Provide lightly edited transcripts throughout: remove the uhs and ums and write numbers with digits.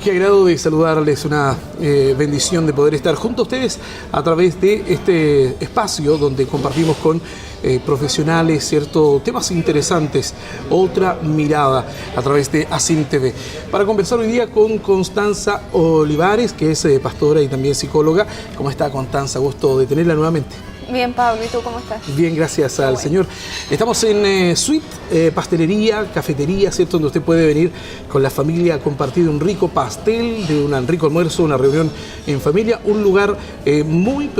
Qué agrado de saludarles, una bendición de poder estar junto a ustedes a través de este espacio donde compartimos con profesionales, ¿cierto? Temas interesantes, otra mirada a través de ASIM TV. Para conversar hoy día con Constanza Olivares, que es pastora y también psicóloga. ¿Cómo está, Constanza? Gusto de tenerla nuevamente. Bien, Pablo, ¿y tú cómo estás? Bien, gracias al Señor. Estamos en Suite, pastelería, cafetería, ¿cierto? Donde usted puede venir con la familia a compartir un rico pastel, de un rico almuerzo, una reunión en familia, un lugar muy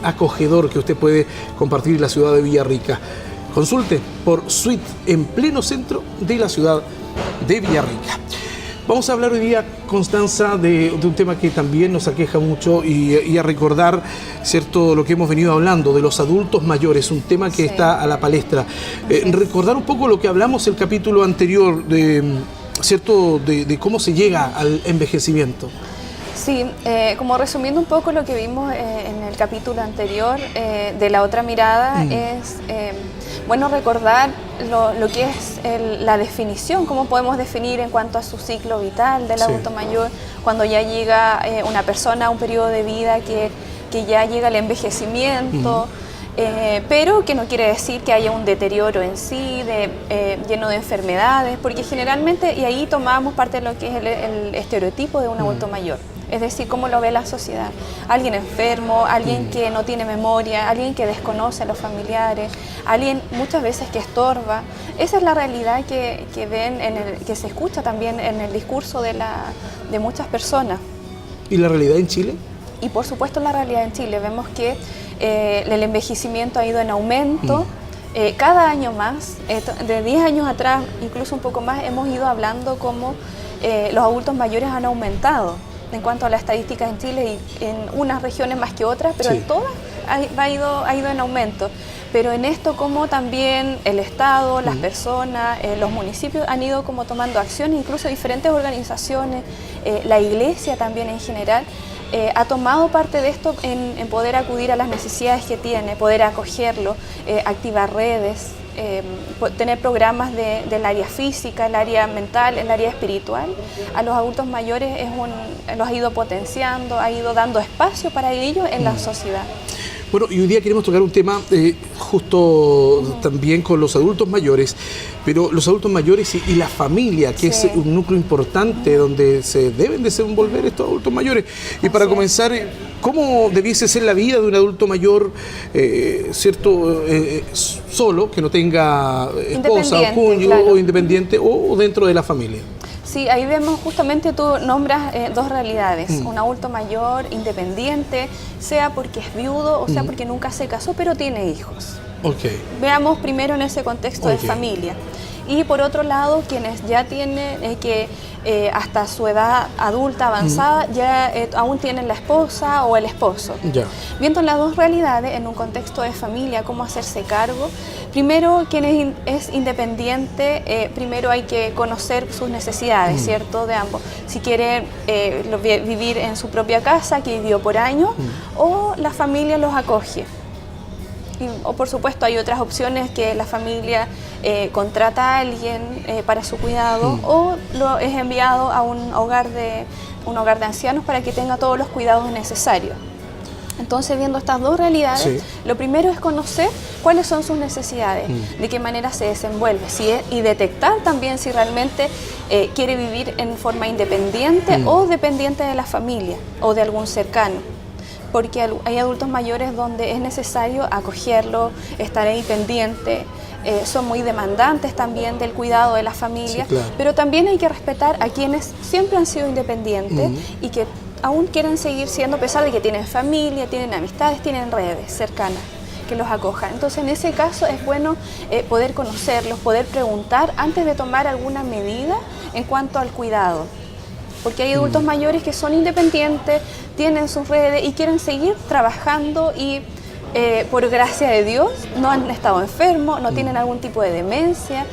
acogedor que usted puede compartir en la ciudad de Villarrica. Consulte por Suite en pleno centro de la ciudad de Villarrica. Vamos a hablar hoy día, Constanza, de un tema que también nos aqueja mucho y a recordar, ¿cierto?, lo que hemos venido hablando de los adultos mayores, un tema que está a la palestra. Recordar un poco lo que hablamos el capítulo anterior, ¿cierto?, de cómo se llega al envejecimiento. Sí, como resumiendo un poco lo que vimos en el capítulo anterior de la otra mirada, es bueno recordar lo que es la definición, cómo podemos definir en cuanto a su ciclo vital del adulto mayor, cuando ya llega una persona a un periodo de vida que ya llega el envejecimiento, pero que no quiere decir que haya un deterioro en sí, lleno de enfermedades, porque generalmente, y ahí tomamos parte de lo que es el estereotipo de un adulto mayor. Es decir, cómo lo ve la sociedad. Alguien enfermo, alguien que no tiene memoria, alguien que desconoce a los familiares, alguien muchas veces que estorba. Esa es la realidad que ven, que se escucha también en el discurso de muchas personas. ¿Y la realidad en Chile? Y por supuesto la realidad en Chile. Vemos que el envejecimiento ha ido en aumento. Cada año más, de 10 años atrás, incluso un poco más, hemos ido hablando cómo los adultos mayores han aumentado en cuanto a las estadísticas en Chile, y en unas regiones más que otras, pero en todas ha ido en aumento. Pero en esto, como también el Estado, las personas, los municipios han ido como tomando acciones, incluso diferentes organizaciones, la Iglesia también en general, ha tomado parte de esto en poder acudir a las necesidades que tiene, poder acogerlo, activar redes, tener programas del área física, el área mental, el área espiritual. A los adultos mayores los ha ido potenciando, ha ido dando espacio para ellos en la sociedad. Bueno, y hoy día queremos tocar un tema justo también con los adultos mayores, pero los adultos mayores y la familia, que es un núcleo importante donde se deben desenvolver estos adultos mayores. Y para comenzar, ¿cómo debiese ser la vida de un adulto mayor, cierto, solo, que no tenga esposa o cónyuge, o independiente, o dentro de la familia? Sí, ahí vemos justamente, tú nombras dos realidades, un adulto mayor, independiente, sea porque es viudo o sea porque nunca se casó, pero tiene hijos. Veamos primero en ese contexto de familia. Y por otro lado, quienes ya tienen hasta su edad adulta avanzada, ya aún tienen la esposa o el esposo. Viendo las dos realidades en un contexto de familia, cómo hacerse cargo. Primero, quien es independiente, primero hay que conocer sus necesidades, ¿cierto? De ambos. Si quiere vivir en su propia casa, que vivió por años, o la familia los acoge. O por supuesto hay otras opciones, que la familia contrata a alguien para su cuidado, o lo es enviado a un hogar de ancianos para que tenga todos los cuidados necesarios. Entonces, viendo estas dos realidades, lo primero es conocer cuáles son sus necesidades, de qué manera se desenvuelve, y detectar también si realmente quiere vivir en forma independiente o dependiente de la familia o de algún cercano. Porque hay adultos mayores donde es necesario acogerlo, estar ahí pendiente, son muy demandantes también del cuidado de la familia, pero también hay que respetar a quienes siempre han sido independientes y que aún quieren seguir siendo, a pesar de que tienen familia, tienen amistades, tienen redes cercanas que los acojan. Entonces, en ese caso es bueno poder conocerlos, poder preguntar antes de tomar alguna medida en cuanto al cuidado. Porque hay adultos mayores que son independientes, tienen sus redes y quieren seguir trabajando y por gracia de Dios no han estado enfermos, no tienen algún tipo de demencia,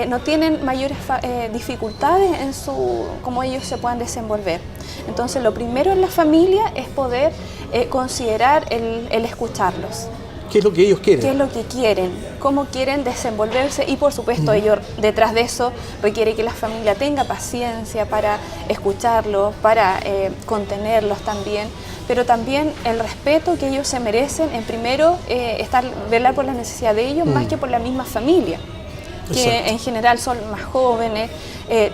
no tienen mayores dificultades en cómo ellos se puedan desenvolver. Entonces, lo primero en la familia es poder considerar el escucharlos. ¿Qué es lo que ellos quieren? ¿Qué es lo que quieren? ¿Cómo quieren desenvolverse? Y por supuesto, ellos detrás de eso requiere que la familia tenga paciencia para escucharlos, para contenerlos también, pero también el respeto que ellos se merecen, en primero, velar por la necesidad de ellos más que por la misma familia, que Exacto. en general son más jóvenes,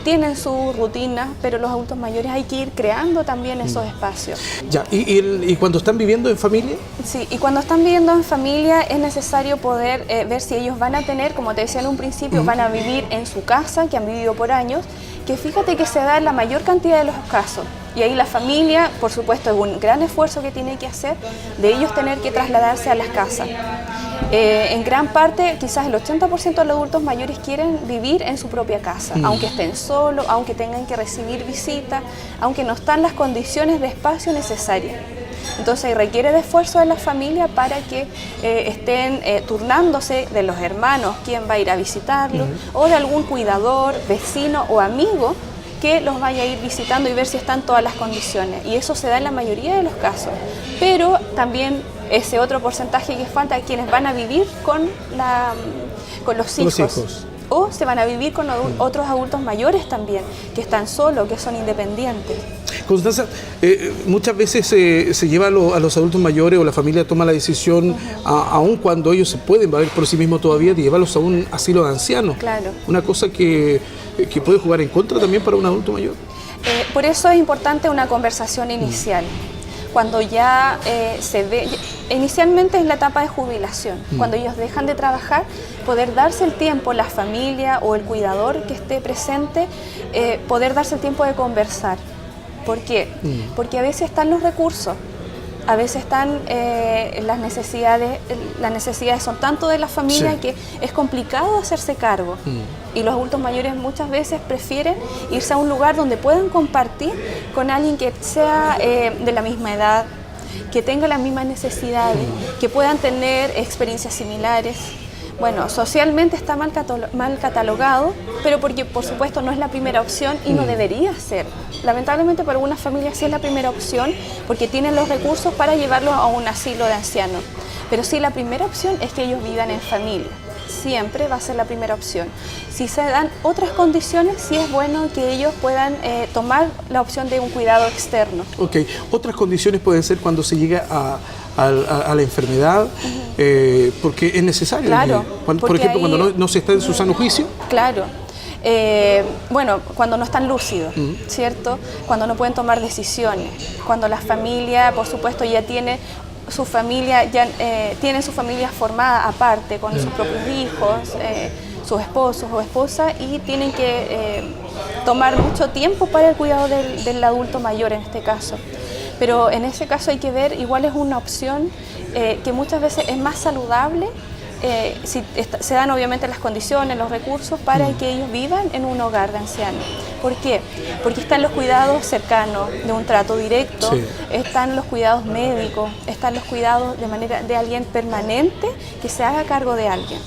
tienen su rutina, pero los adultos mayores hay que ir creando también esos espacios. Ya, ¿y cuando están viviendo en familia? Sí, y cuando están viviendo en familia es necesario poder ver si ellos van a tener, como te decía en un principio, van a vivir en su casa, que han vivido por años, que fíjate que se da en la mayor cantidad de los casos. Y ahí la familia, por supuesto, es un gran esfuerzo que tiene que hacer de ellos tener que trasladarse a las casas. En gran parte, quizás el 80% de los adultos mayores quieren vivir en su propia casa, aunque estén solos, aunque tengan que recibir visitas, aunque no están las condiciones de espacio necesarias. Entonces requiere de esfuerzo de la familia para que estén turnándose de los hermanos, quién va a ir a visitarlos, o de algún cuidador, vecino o amigo que los vaya a ir visitando y ver si están todas las condiciones. Y eso se da en la mayoría de los casos. Pero también ese otro porcentaje que falta, quienes van a vivir con los hijos. O se van a vivir con otros adultos mayores también, que están solos, que son independientes. Constanza, muchas veces se lleva a los adultos mayores o la familia toma la decisión, aun cuando ellos se pueden valer por sí mismos todavía, de llevarlos a un asilo de ancianos. Claro. Una cosa que puede jugar en contra también para un adulto mayor. Por eso es importante una conversación inicial. Cuando ya se ve, inicialmente es la etapa de jubilación, cuando ellos dejan de trabajar, poder darse el tiempo, la familia o el cuidador que esté presente, poder darse el tiempo de conversar. ¿Por qué? Porque a veces están los recursos, a veces están las necesidades son tanto de la familia que es complicado hacerse cargo. Y los adultos mayores muchas veces prefieren irse a un lugar donde puedan compartir con alguien que sea de la misma edad, que tenga las mismas necesidades, que puedan tener experiencias similares. Bueno, socialmente está mal catalogado, pero porque por supuesto no es la primera opción y no debería ser. Lamentablemente para algunas familias sí es la primera opción porque tienen los recursos para llevarlos a un asilo de ancianos. Pero sí, la primera opción es que ellos vivan en familia. Siempre va a ser la primera opción. Si se dan otras condiciones, sí es bueno que ellos puedan tomar la opción de un cuidado externo. Ok, otras condiciones pueden ser cuando se llega a la enfermedad, porque es necesario. Claro. Por ejemplo, cuando no se está en su sano juicio. Claro. Bueno, cuando no están lúcidos, ¿cierto? Cuando no pueden tomar decisiones, cuando la familia, por supuesto, ya tiene su familia, tiene su familia formada aparte, con sus propios hijos, sus esposos o esposas, y tienen que tomar mucho tiempo para el cuidado del adulto mayor en este caso. Pero en ese caso hay que ver, igual es una opción que muchas veces es más saludable, si se dan obviamente las condiciones, los recursos para que ellos vivan en un hogar de ancianos. ¿Por qué? Porque están los cuidados cercanos, de un trato directo, están los cuidados médicos, están los cuidados de alguien permanente que se haga cargo de alguien.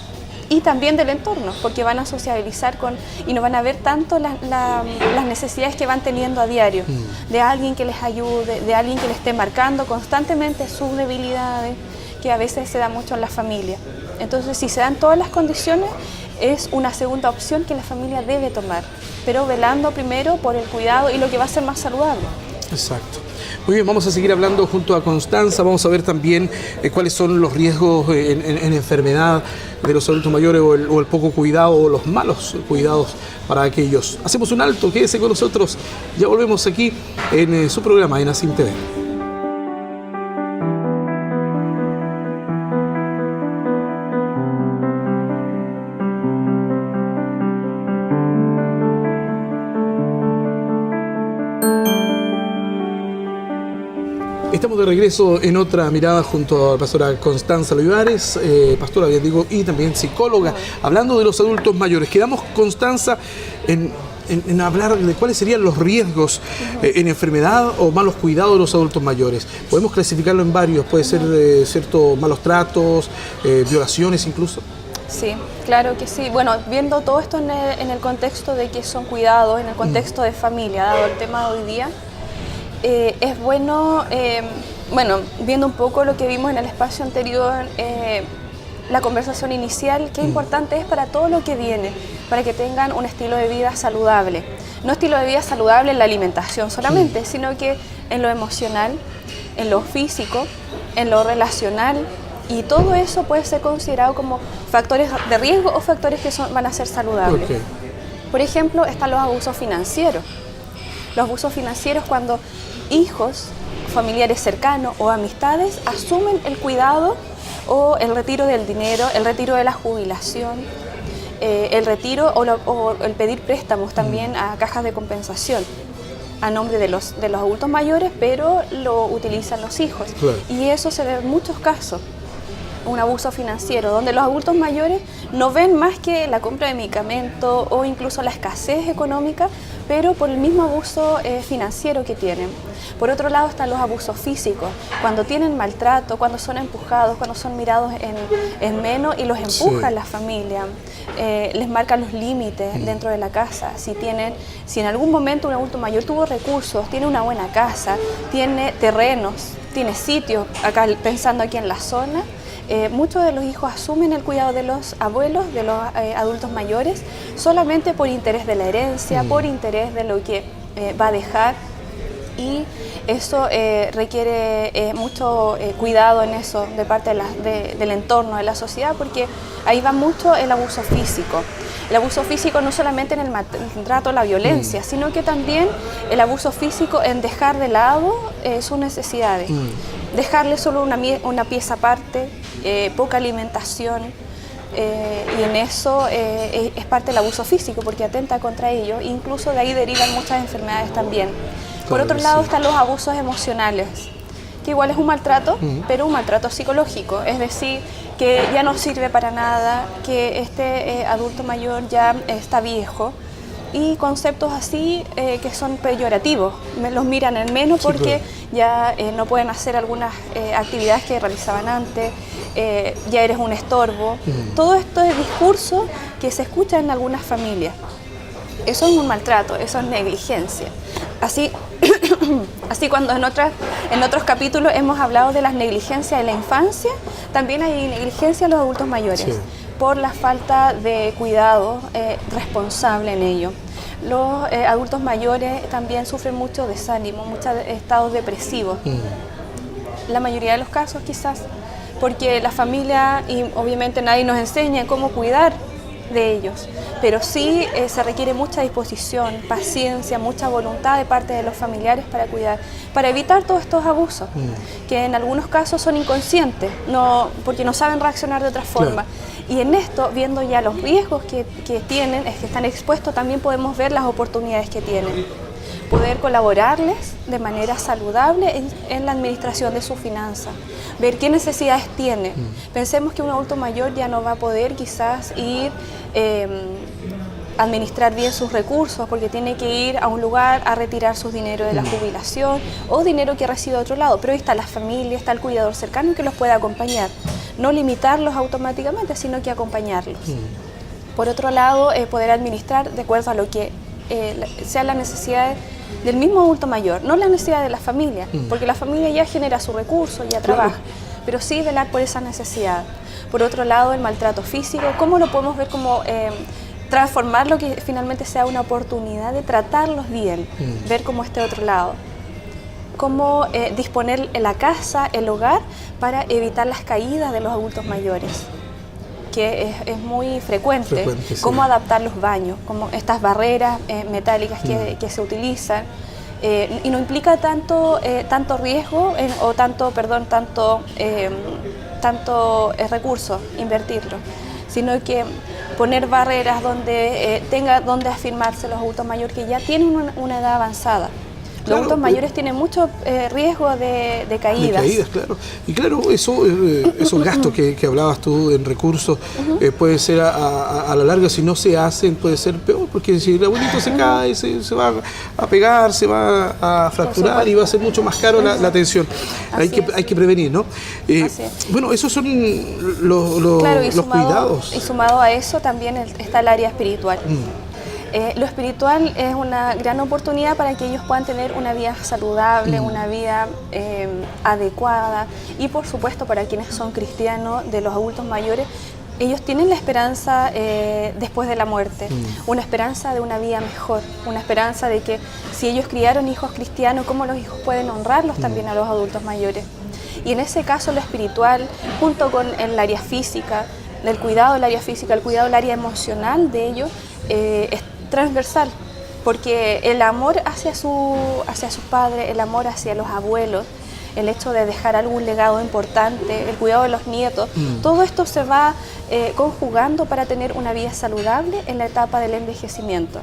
Y también del entorno, porque van a sociabilizar y no van a ver tanto las necesidades que van teniendo a diario, de alguien que les ayude, de alguien que les esté marcando constantemente sus debilidades, que a veces se da mucho en la familia. Entonces, si se dan todas las condiciones, es una segunda opción que la familia debe tomar, pero velando primero por el cuidado y lo que va a ser más saludable. Exacto. Muy bien, vamos a seguir hablando junto a Constanza, vamos a ver también cuáles son los riesgos en enfermedad de los adultos mayores o el poco cuidado o los malos cuidados para aquellos. Hacemos un alto, quédese con nosotros, ya volvemos aquí en su programa en ASIM TV. Estamos de regreso en otra mirada junto a la pastora Constanza Olivares, pastora, bien digo, y también psicóloga, hablando de los adultos mayores. Quedamos, Constanza, en hablar de cuáles serían los riesgos en enfermedad o malos cuidados de los adultos mayores. Podemos clasificarlo en varios, puede ser ciertos malos tratos, violaciones incluso. Sí, claro que sí. Bueno, viendo todo esto en el contexto de que son cuidados, en el contexto de familia, dado el tema de hoy día, es bueno bueno, viendo un poco lo que vimos en el espacio anterior, la conversación inicial, qué importante es para todo lo que viene, para que tengan un estilo de vida saludable. No estilo de vida saludable en la alimentación solamente, sino que en lo emocional, en lo físico, en lo relacional, y todo eso puede ser considerado como factores de riesgo o factores que van a ser saludables. Okay. Por ejemplo, están los abusos financieros. Los abusos financieros cuando hijos, familiares cercanos o amistades asumen el cuidado o el retiro del dinero, el retiro de la jubilación, el retiro o el pedir préstamos también a cajas de compensación a nombre de los adultos mayores, pero lo utilizan los hijos. Claro. Y eso se ve en muchos casos. Un abuso financiero, donde los adultos mayores no ven más que la compra de medicamentos o incluso la escasez económica, pero por el mismo abuso financiero que tienen. Por otro lado están los abusos físicos, cuando tienen maltrato, cuando son empujados, cuando son mirados en menos y los empuja la familia, les marcan los límites dentro de la casa. Si en algún momento un adulto mayor tuvo recursos, tiene una buena casa, tiene terrenos, tiene sitios, acá pensando aquí en la zona, muchos de los hijos asumen el cuidado de los abuelos, de los adultos mayores, solamente por interés de la herencia, por interés de lo que va a dejar, y eso requiere mucho cuidado en eso de parte del entorno, de la sociedad, porque ahí va mucho el abuso físico. El abuso físico no solamente en el maltrato, la violencia, sino que también el abuso físico en dejar de lado sus necesidades. Dejarle solo una pieza aparte, poca alimentación, y en eso es parte del abuso físico porque atenta contra ellos, incluso de ahí derivan muchas enfermedades también. Por otro lado están los abusos emocionales, que igual es un maltrato, pero un maltrato psicológico, es decir, que ya no sirve para nada, que este adulto mayor ya está viejo, y conceptos así que son peyorativos, los miran en menos porque ya no pueden hacer algunas actividades que realizaban antes, ya eres un estorbo. Todo esto es discurso que se escucha en algunas familias. Eso es un maltrato, eso es negligencia. Así cuando en otros capítulos hemos hablado de las negligencias de la infancia, también hay negligencia en los adultos mayores. Sí. Por la falta de cuidado responsable en ello. Los adultos mayores también sufren mucho desánimo, muchos estados depresivos. La mayoría de los casos quizás porque la familia y obviamente nadie nos enseña cómo cuidar de ellos, pero sí se requiere mucha disposición, paciencia, mucha voluntad de parte de los familiares para cuidar, para evitar todos estos abusos, que en algunos casos son inconscientes, porque no saben reaccionar de otra forma. Claro. Y en esto, viendo ya los riesgos que tienen, que están expuestos, también podemos ver las oportunidades que tienen. Poder colaborarles de manera saludable en la administración de sus finanzas, ver qué necesidades tiene. Pensemos que un adulto mayor ya no va a poder quizás ir a administrar bien sus recursos porque tiene que ir a un lugar a retirar sus dinero de la jubilación o dinero que recibe de otro lado, pero ahí está la familia, está el cuidador cercano que los puede acompañar, no limitarlos automáticamente, sino que acompañarlos. Por otro lado, poder administrar de acuerdo a lo que sean las necesidades del mismo adulto mayor, no las necesidades de la familia, porque la familia ya genera su recurso, ya trabaja, pero sí velar por esa necesidad. Por otro lado, el maltrato físico, ¿cómo lo podemos ver como transformarlo que finalmente sea una oportunidad de tratarlos bien, ver como este otro lado? Cómo disponer la casa, el hogar, para evitar las caídas de los adultos mayores, que es muy frecuente. Cómo adaptar los baños, como estas barreras metálicas que se utilizan, y no implica tanto riesgo o tanto recurso invertirlo, sino que poner barreras donde tenga donde afirmarse los adultos mayores que ya tienen una edad avanzada. Los adultos mayores tienen mucho riesgo de caídas. De caídas, claro. Y claro, esos gastos que hablabas tú en recursos, puede ser a la larga, si no se hacen, puede ser peor, porque si el abuelito se cae, se va a pegar, se va a fracturar y va a ser mucho más caro la atención. Hay que prevenir, ¿no? Bueno, esos son los cuidados. Y sumado a eso también está el área espiritual. Lo espiritual es una gran oportunidad para que ellos puedan tener una vida saludable, una vida adecuada, y por supuesto para quienes son cristianos, de los adultos mayores, ellos tienen la esperanza después de la muerte, una esperanza de una vida mejor, una esperanza de que si ellos criaron hijos cristianos, cómo los hijos pueden honrarlos también a los adultos mayores. Y en ese caso lo espiritual, junto con el área física, el cuidado del área física, el cuidado del área emocional de ellos, es transversal, porque el amor hacia sus padres, el amor hacia los abuelos, el hecho de dejar algún legado importante, el cuidado de los nietos, todo esto se va conjugando para tener una vida saludable en la etapa del envejecimiento.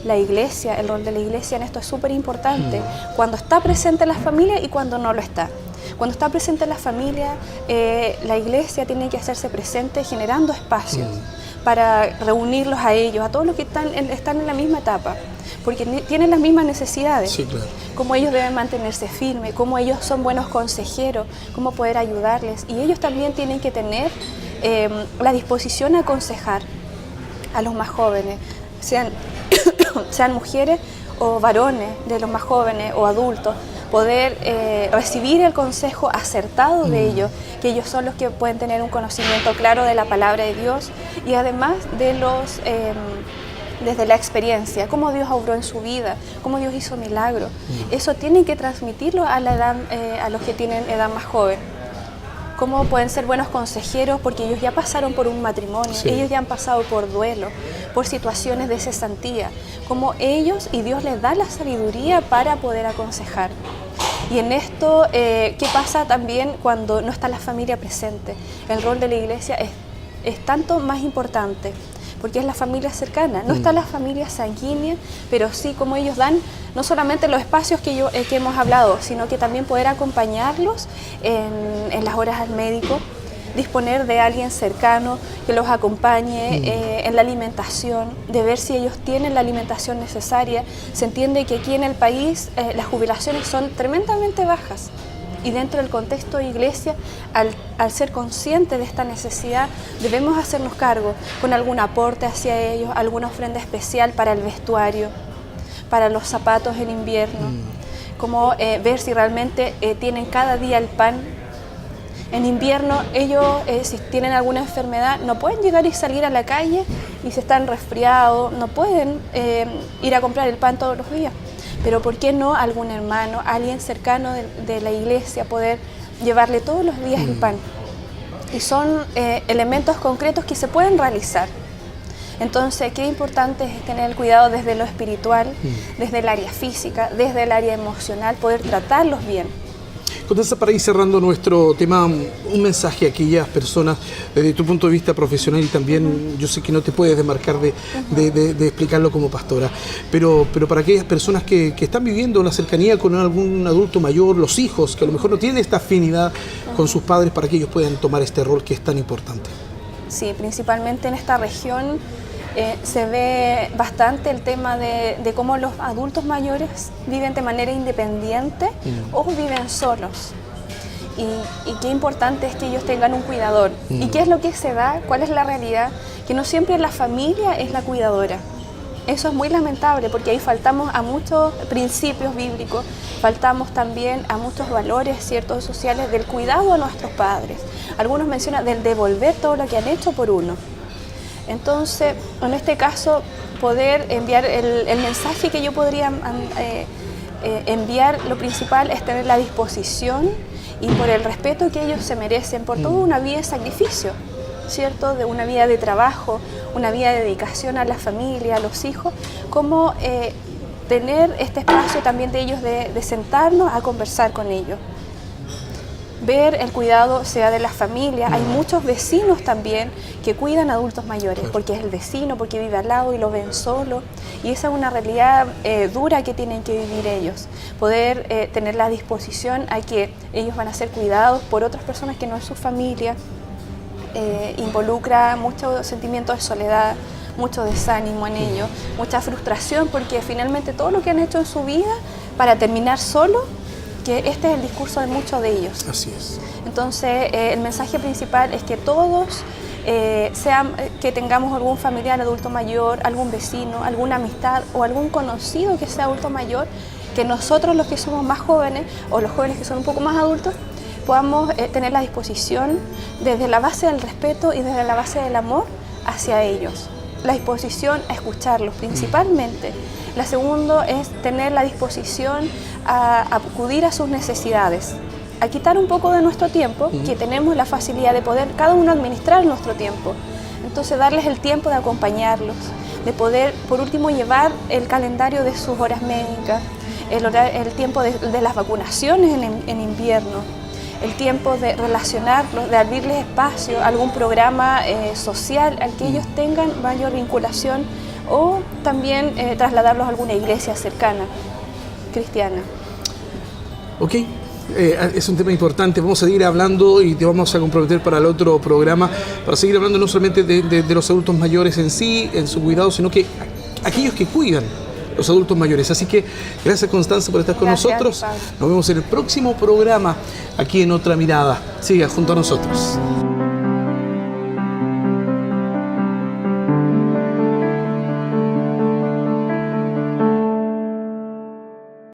La iglesia, el rol de la iglesia en esto es súper importante, cuando está presente en la familia y cuando no lo está. Cuando está presente en la familia, la iglesia tiene que hacerse presente generando espacios para reunirlos a ellos, a todos los que están en la misma etapa, porque tienen las mismas necesidades. Sí, claro. Cómo ellos deben mantenerse firmes, cómo ellos son buenos consejeros, cómo poder ayudarles. Y ellos también tienen que tener la disposición a aconsejar a los más jóvenes, sean mujeres o varones de los más jóvenes o adultos, poder recibir el consejo acertado de ellos, que ellos son los que pueden tener un conocimiento claro de la palabra de Dios, y además de desde la experiencia, cómo Dios obró en su vida, cómo Dios hizo milagros. Eso tienen que transmitirlo a los que tienen edad más joven. Cómo pueden ser buenos consejeros, porque ellos ya pasaron por un matrimonio, ellos ya han pasado por duelo, por situaciones de cesantía, como ellos, y Dios les da la sabiduría para poder aconsejar. Y en esto, ¿qué pasa también cuando no está la familia presente? El rol de la iglesia es tanto más importante, porque es la familia cercana, no está la familia sanguínea, pero sí como ellos dan no solamente los espacios que hemos hablado, sino que también poder acompañarlos en las horas al médico, disponer de alguien cercano que los acompañe en la alimentación, de ver si ellos tienen la alimentación necesaria. Se entiende que aquí en el país las jubilaciones son tremendamente bajas, y dentro del contexto de iglesia, al ser consciente de esta necesidad, debemos hacernos cargo con algún aporte hacia ellos, alguna ofrenda especial para el vestuario, para los zapatos en invierno, como ver si realmente tienen cada día el pan. En invierno ellos, si tienen alguna enfermedad, no pueden llegar y salir a la calle, y si están resfriados, no pueden ir a comprar el pan todos los días. Pero ¿por qué no algún hermano, alguien cercano de la iglesia, poder llevarle todos los días el pan? Y son elementos concretos que se pueden realizar. Entonces, qué importante es tener el cuidado desde lo espiritual, desde el área física, desde el área emocional, poder tratarlos bien. Constanza, para ir cerrando nuestro tema, un mensaje a aquellas personas desde tu punto de vista profesional, y también yo sé que no te puedes desmarcar de explicarlo como pastora, pero para aquellas personas que están viviendo la cercanía con algún adulto mayor, los hijos que a lo mejor no tienen esta afinidad con sus padres, para que ellos puedan tomar este rol que es tan importante. Sí, principalmente en esta región se ve bastante el tema de cómo los adultos mayores viven de manera independiente o viven solos. Y qué importante es que ellos tengan un cuidador. ¿Y qué es lo que se da? ¿Cuál es la realidad? Que no siempre la familia es la cuidadora. Eso es muy lamentable, porque ahí faltamos a muchos principios bíblicos, faltamos también a muchos valores, ciertos, sociales, del cuidado a nuestros padres. Algunos mencionan del devolver todo lo que han hecho por uno. Entonces, en este caso, poder enviar el mensaje que yo podría enviar, lo principal es tener la disposición y por el respeto que ellos se merecen, por toda una vida de sacrificio, ¿cierto? De una vida de trabajo, una vida de dedicación a la familia, a los hijos, como tener este espacio también de ellos de sentarnos a conversar con ellos. Ver el cuidado sea de la familia. Hay muchos vecinos también que cuidan a adultos mayores, porque es el vecino, porque vive al lado y lo ven solo, y esa es una realidad dura que tienen que vivir ellos. Poder tener la disposición a que ellos van a ser cuidados por otras personas que no es su familia, involucra mucho sentimiento de soledad, mucho desánimo en ellos, mucha frustración, porque finalmente todo lo que han hecho en su vida para terminar solo, que este es el discurso de muchos de ellos. Así es. Entonces, el mensaje principal es que todos sea que tengamos algún familiar adulto mayor, algún vecino, alguna amistad o algún conocido que sea adulto mayor, que nosotros los que somos más jóvenes o los jóvenes que son un poco más adultos podamos tener la disposición desde la base del respeto y desde la base del amor hacia ellos. La disposición a escucharlos principalmente. La segunda es tener la disposición a acudir a sus necesidades, a quitar un poco de nuestro tiempo, que tenemos la facilidad de poder cada uno administrar nuestro tiempo. Entonces darles el tiempo de acompañarlos, de poder por último llevar el calendario de sus horas médicas, el tiempo de las vacunaciones en invierno, el tiempo de relacionarlos, de abrirles espacio a algún programa social al que ellos tengan mayor vinculación o también trasladarlos a alguna iglesia cercana, cristiana. Ok. Es un tema importante, vamos a seguir hablando y te vamos a comprometer para el otro programa, para seguir hablando no solamente de los adultos mayores en sí, en su cuidado, sino que aquellos que cuidan los adultos mayores. Así que gracias, Constanza, por estar con nosotros. Pablo. Nos vemos en el próximo programa aquí en Otra Mirada. Siga junto a nosotros.